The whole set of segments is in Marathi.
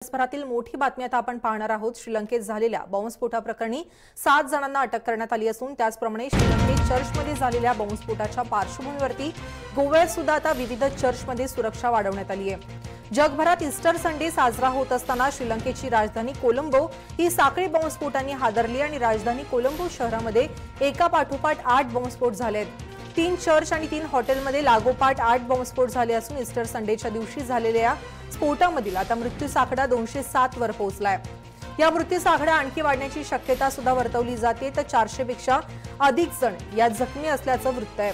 दिवसभरातील मोठी बातमी आता आपण पाहणार आहोत। श्रीलंकेत झालेल्या बॉम्बस्फोटाप्रकरणी 7 जणांना अटक करण्यात आली असून त्याचप्रमाणे श्रीलंकेत चर्चमध्ये झालेल्या बॉम्बस्फोटाच्या पार्श्वभूमीवरती गोव्यात सुद्धा आता विविध चर्चमध्ये सुरक्षा वाढवण्यात आली आहे। जगभरात ईस्टर संडे साजरा होत असताना श्रीलंकेची राजधानी कोलंबो ही साखळी बॉम्बस्फोटांनी हादरली आणि राजधानी कोलंबो शहरामध्ये एकापाठोपाठ 8 बॉम्बस्फोट झाले आहेत। 3 चर्च आणि 3 हॉटेलमध्ये लागोपाठ 8 बॉम्बस्फोट झाले असून ईस्टर संडेच्या दिवशी झालेल्या स्फोटामधील आता मृत्यूचा आकडा 207 वर पोहोचलाय। या मृत्यूचा आकडा आणखी वाढण्याची शक्यता सुद्धा वर्तवली जाते तर 400 पेक्षा अधिक जण यात जखमी असल्याचं वृत्त आहे।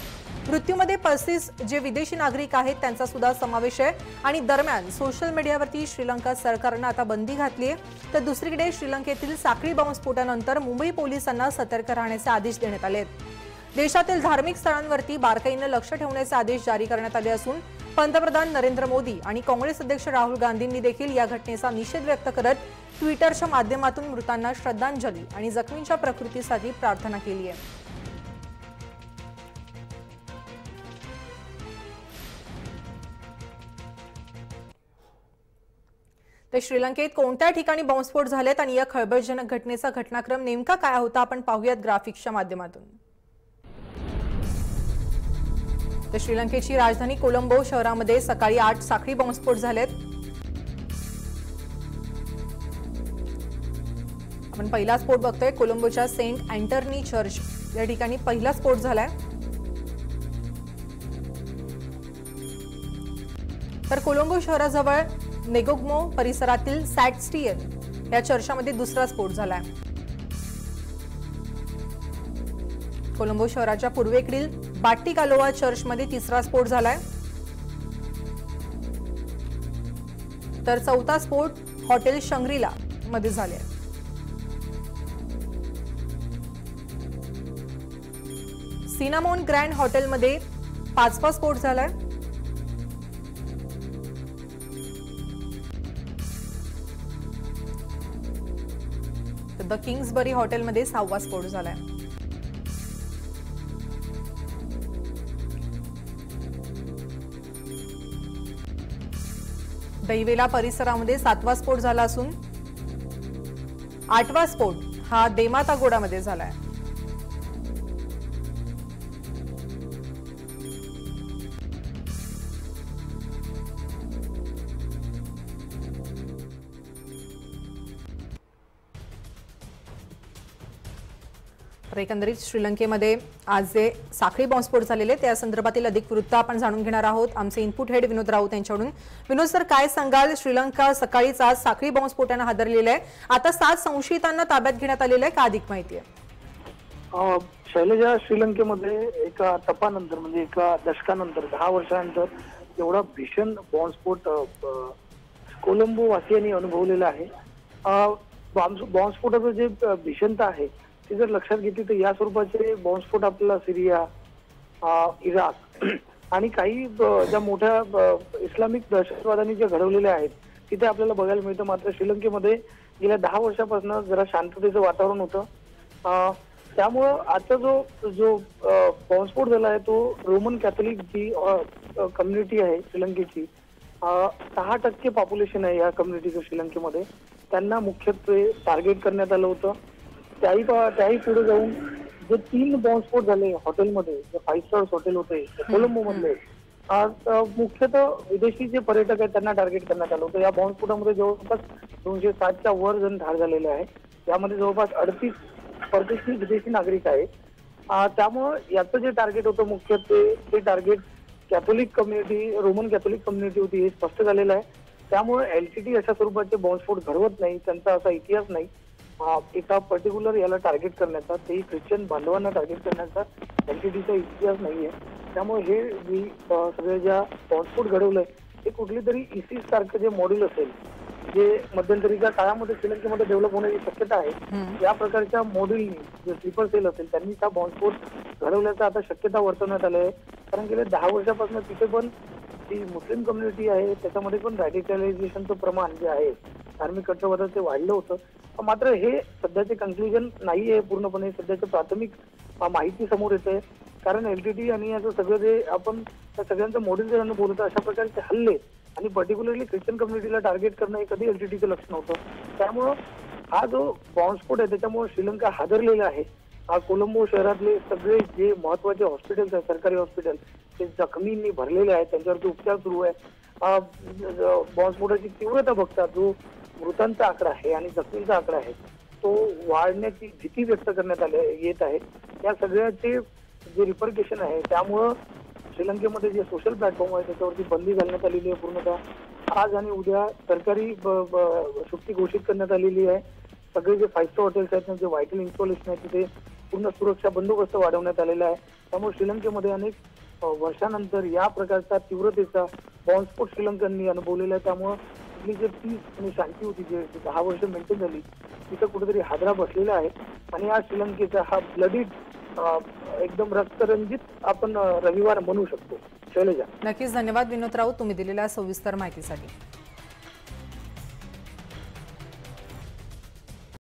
मृत्यूमध्ये 35 जे विदेशी नागरिक आहेत त्यांचा सुद्धा समावेश आहे आणि दरम्यान सोशल मीडियावरती श्रीलंका सरकारने आता बंदी घातली आहे तर दुसरीकडे श्रीलंकेतील साखळी बॉम्बस्फोटानंतर मुंबई पोलिसांना सतर्क राहण्याचे आदेश देण्यात आले आहेत। देशातील धार्मिक स्थळांवरती बारकाईने लक्ष ठेवण्याचे आदेश जारी करण्यात आले असून पंतप्रधान नरेंद्र मोदी आणि काँग्रेस अध्यक्ष राहुल गांधींनी देखील या घटनेचा निषेध व्यक्त करत ट्विटरच्या माध्यमातून मृतांना श्रद्धांजली आणि जखमींच्या प्रकृतीसाठी प्रार्थना केली आहे। तर श्रीलंकेत कोणत्या ठिकाणी बॉम्बस्फोट झालेत आणि या खळबळजनक घटनेचा घटनाक्रम नेमका काय होता आपण पाहूयात ग्राफिक्सच्या माध्यमातून। तर श्रीलंकेची राजधानी कोलंबो शहरामध्ये सकाळी 8 साखळी बॉम्बस्फोट झालेत। आपण पहिला स्फोट बघतोय कोलंबोच्या सेंट अँटनी चर्च या ठिकाणी पहिला स्फोट झालाय। तर कोलंबो शहराजवळ नेगोग्मो परिसरातील सॅटस्टियन या चर्चमध्ये दुसरा स्फोट झालाय। कोलंबो शहराच्या पूर्वेकडील बाट्टिकालोआ चर्चमध्ये तिसरा स्फोट झालाय तर चौथा स्फोट हॉटेल शंग्रीला मध्ये झाले। सिनामोन ग्रँड हॉटेलमध्ये 5वा स्फोट झालाय। द किंग्सबरी हॉटेलमध्ये 6वा स्फोट झालाय। दैवेला परिसरामध्ये 7वा स्फोट झाला असून 8वा स्फोट हा देमातागोडामध्ये झालाय। तर एकंदरीत श्रीलंकेमध्ये आज जे साखळी बॉम्बस्फोट झालेले त्या संदर्भातील अधिक वृत्त आपण जाणून घेणार आहोत आमचे इनपुट हेड विनोद राऊत यांच्याकडून। विनोद सर, काय सांगाल? श्रीलंका सकाळीच आज साखळी बॉम्बस्फोटाने हादरलेले आहे, आता 7 संशयितांना ताब्यात घेण्यात आलेले आहे, का अधिक माहिती आहे? शैलजा, श्रीलंकेमध्ये एका तपानंतर म्हणजे एका दशकानंतर 10 वर्षानंतर एवढा भीषण बॉम्बस्फोट कोलंबो वासियांनी अनुभवलेला आहे। बॉम्बस्फोटाचं जे भीषणता आहे ते जर लक्षात घेतली तर या स्वरूपाचे बॉम्बस्फोट आपल्याला सिरिया, इराक आणि काही ज्या मोठ्या इस्लामिक दहशतवाद्यांनी जे घडवलेले आहेत तिथे आपल्याला बघायला मिळतं। मात्र श्रीलंकेमध्ये गेल्या 10 वर्षापासून जरा शांततेचं वातावरण होतं, त्यामुळं आता जो बॉम्बस्फोट झाला आहे तो रोमन कॅथोलिक जी कम्युनिटी आहे श्रीलंकेची, 6% पॉप्युलेशन आहे या कम्युनिटीचं श्रीलंकेमध्ये, त्यांना मुख्यत्वे टार्गेट करण्यात आलं होतं। त्याही पुढे जाऊन जे 3 बॉम्बस्फोट झाले हॉटेलमध्ये, जे 5 स्टार्स हॉटेल होते कोलंबो मधले, मुख्यतः विदेशी जे पर्यटक आहेत त्यांना टार्गेट करण्यात आलं होतं। या बॉम्बस्फोटामध्ये जवळपास 260च्या वर जण ठार झालेले आहेत, यामध्ये जवळपास 38 परदेशी विदेशी नागरिक आहेत। त्यामुळं याचं जे टार्गेट होतं मुख्यत्वे ते target Catholic community, Roman Catholic community होती हे स्पष्ट झालेलं आहे। त्यामुळे एलटीटी अशा स्वरूपाचे बॉम्बस्फोट घडवत नाही, त्यांचा असा इतिहास नाही एका पर्टिक्युलर याला टार्गेट करण्याचा, तेही ख्रिश्चन बांधवांना टार्गेट करण्याचा एलटीटीचा इतिहास नाहीये। त्यामुळे हे सगळे ज्या बॉम्बस्फोट घडवलंय ते कुठली तरी इसिस सारखं जे मॉड्यूल असेल जे मध्यंतरीच्या काळामध्ये श्रीलंकेमध्ये डेव्हलप होण्याची शक्यता आहे, या प्रकारच्या मॉड्यूलनी जे स्लीपर सेल असेल त्यांनी हा बॉम्बस्फोट घडवल्याचा आता शक्यता वर्तवण्यात आली आहे। कारण गेल्या 10 वर्षापासून तिथे पण जी मुस्लिम कम्युनिटी आहे त्याच्यामध्ये पण रॅडिकलायझेशनचं प्रमाण जे आहे धार्मिक कट्टरवादाचं ते वाढलं होतं। मात्र हे सध्याचे कन्क्लुजन नाही आहे पूर्णपणे, सध्याचे प्राथमिक माहिती समोर येते। कारण एलटीटी आणि याचं सगळं जे आपण त्या सगळ्यांचं मॉडेल जे बोलतो अशा प्रकारचे हल्ले आणि पर्टिक्युलरली ख्रिश्चन कम्युनिटीला टार्गेट करणं हे कधी एलटीटीचं लक्ष नव्हतं. त्यामुळं हा जो बॉम्बस्फोट आहे त्याच्यामुळे श्रीलंका हादरलेला आहे. कोलंबो शहरातले सगळे जे महत्वाचे हॉस्पिटल्स आहेत, सरकारी हॉस्पिटल, ते जखमींनी भरलेले आहेत, त्यांच्यावरती उपचार सुरू आहे. बॉम्बस्फोटाची तीव्रता बघता जो मृतांचा आकडा आहे आणि जखमींचा आकडा आहे तो वाढण्याची भीती व्यक्त करण्यात येत आहे. या सगळ्याचे जे रिपरकेशन आहे त्यामुळं श्रीलंकेमध्ये जे सोशल प्लॅटफॉर्म आहे त्याच्यावरती बंदी घालण्यात आलेली आहे. पूर्णतः आज आणि उद्या सरकारी सुट्टी घोषित करण्यात आलेली आहे. सगळे जे 5 स्टार हॉटेल्स आहेत, जे व्हायटल इन्स्टॉलेशन आहे, तिथे पूर्ण सुरक्षा बंदोबस्त वाढवण्यात आलेला आहे. त्यामुळे श्रीलंकेमध्ये अनेक वर्षानंतर या प्रकारचा तीव्रतेचा बॉम्बस्फोट श्रीलंकांनी अनुभवलेला आहे. त्यामुळे आपली जे पीस आणि शांती होती जे 10 वर्ष मेंटेन झाली तिथं कुठेतरी हादरा बसलेला आहे. आणि या श्रीलंकेचा हा ब्लडीड एकदम रक्तरंजित आपण रविवार म्हणू शकतो. शैलजा, नक्कीच धन्यवाद विनोद राऊत तुम्ही दिलेल्या सविस्तर माहितीसाठी.